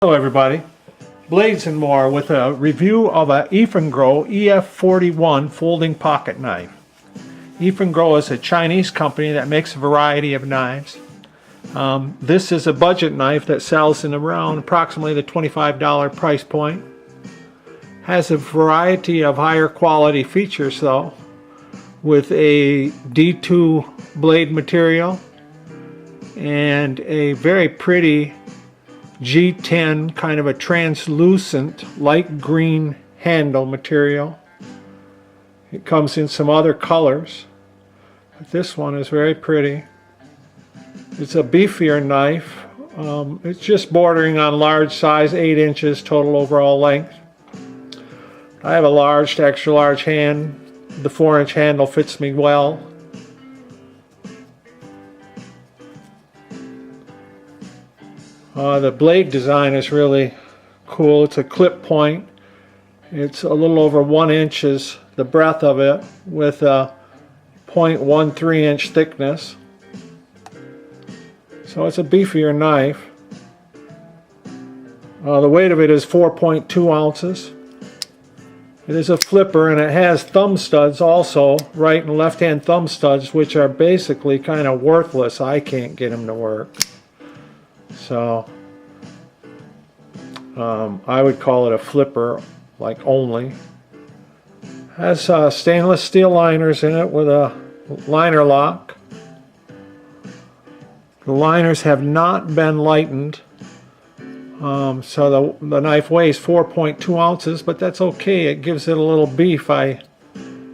Hello everybody, Blades and More with a review of a Eafengrow EF41 folding pocket knife. Eafengrow is a Chinese company that makes a variety of knives. This is a budget knife that sells in around approximately the $25 price point. Has a variety of higher quality features though, with a D2 blade material and a very pretty G10 kind of a translucent light green handle material. It comes in some other colors, but this one is very pretty. It's a beefier knife. It's just bordering on large size, 8 inches total overall length. I have a large to extra large hand. The 4-inch handle fits me well. The blade design is really cool. It's a clip point. It's a little over 1 inch is the breadth of it, with a 0.13 inch thickness. So it's a beefier knife. The weight of it is 4.2 ounces. It is a flipper, and it has thumb studs also, right and left hand thumb studs, which are basically kind of worthless. I can't get them to work. So I would call it a flipper, like only. Has stainless steel liners in it with a liner lock. The liners have not been lightened, so the knife weighs 4.2 ounces, but that's okay. It gives it a little beef. I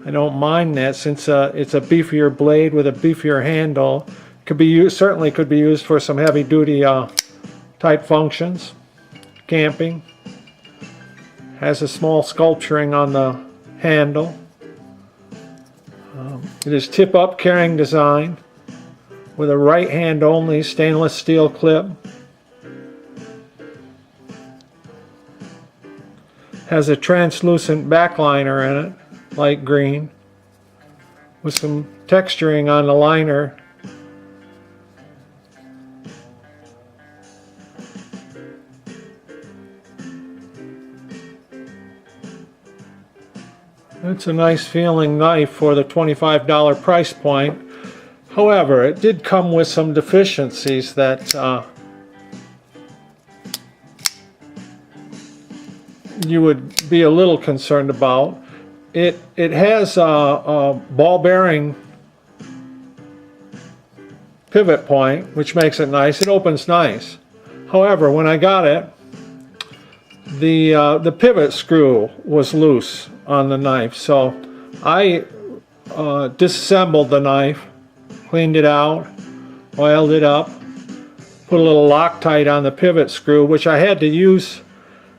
don't mind that, since it's a beefier blade with a beefier handle. Could be used, certainly could be used for some heavy duty type functions, camping. Has a small sculpturing on the handle. It is tip up carrying design with a right hand only stainless steel clip. Has a translucent backliner in it, light green, with some texturing on the liner. It's a nice feeling knife for the $25 price point. However, it did come with some deficiencies that you would be a little concerned about. It has a ball bearing pivot point, which makes it nice. It opens nice. However, when I got it, the pivot screw was loose on the knife, so I disassembled the knife, cleaned it out, oiled it up, put a little Loctite on the pivot screw, which I had to use.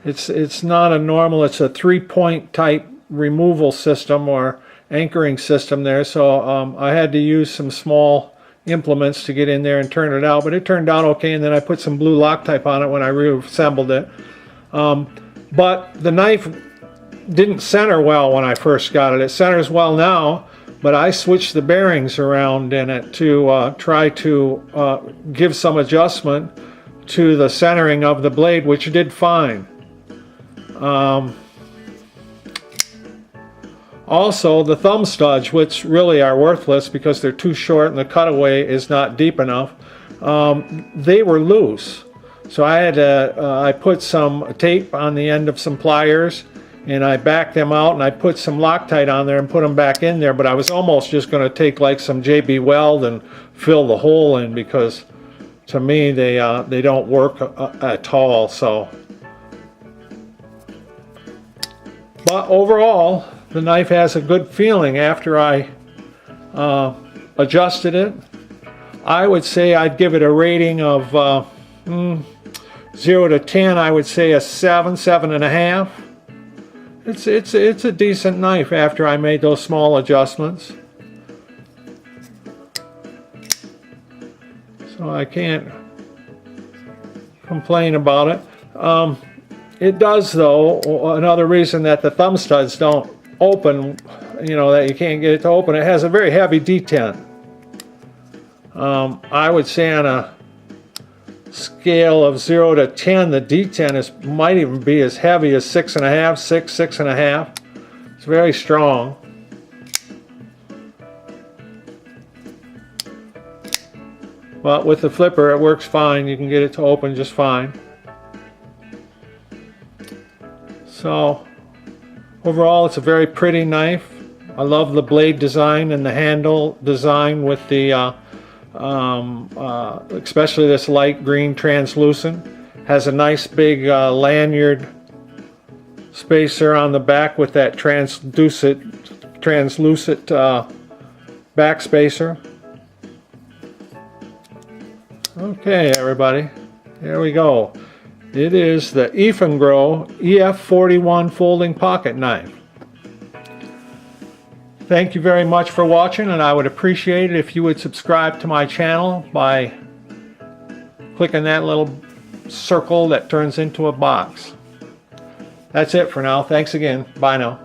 It's not a normal, it's a 3-point type removal system or anchoring system there, so I had to use some small implements to get in there and turn it out, but it turned out okay, and then I put some blue Loctite on it when I reassembled it. But the knife didn't center well when I first got it. It centers well now, but I switched the bearings around in it to try to give some adjustment to the centering of the blade, which did fine. Also, the thumb studs, which really are worthless because they're too short and the cutaway is not deep enough, they were loose. So I had to, I put some tape on the end of some pliers, and I backed them out, and I put some Loctite on there and put them back in there, but I was almost just going to take like some JB Weld and fill the hole in, because to me they don't work at all. So, but overall the knife has a good feeling after I adjusted it. I would say I'd give it a rating of 0 to 10. I would say a 7, 7.5. It's a decent knife after I made those small adjustments. So I can't complain about it. It does, though, another reason that the thumb studs don't open, that you can't get it to open, it has a very heavy detent. I would say on a scale of 0 to 10, the D10 might even be as heavy as 6.5, 6.5. It's very strong. But with the flipper, it works fine. You can get it to open just fine. So overall, it's a very pretty knife. I love the blade design and the handle design with the especially this light green translucent. Has a nice big lanyard spacer on the back with that translucent back spacer. Okay, everybody, here we go. It is the Eafengrow EF41 folding pocket knife. Thank you very much for watching, and I would appreciate it if you would subscribe to my channel by clicking that little circle that turns into a box. That's it for now. Thanks again. Bye now.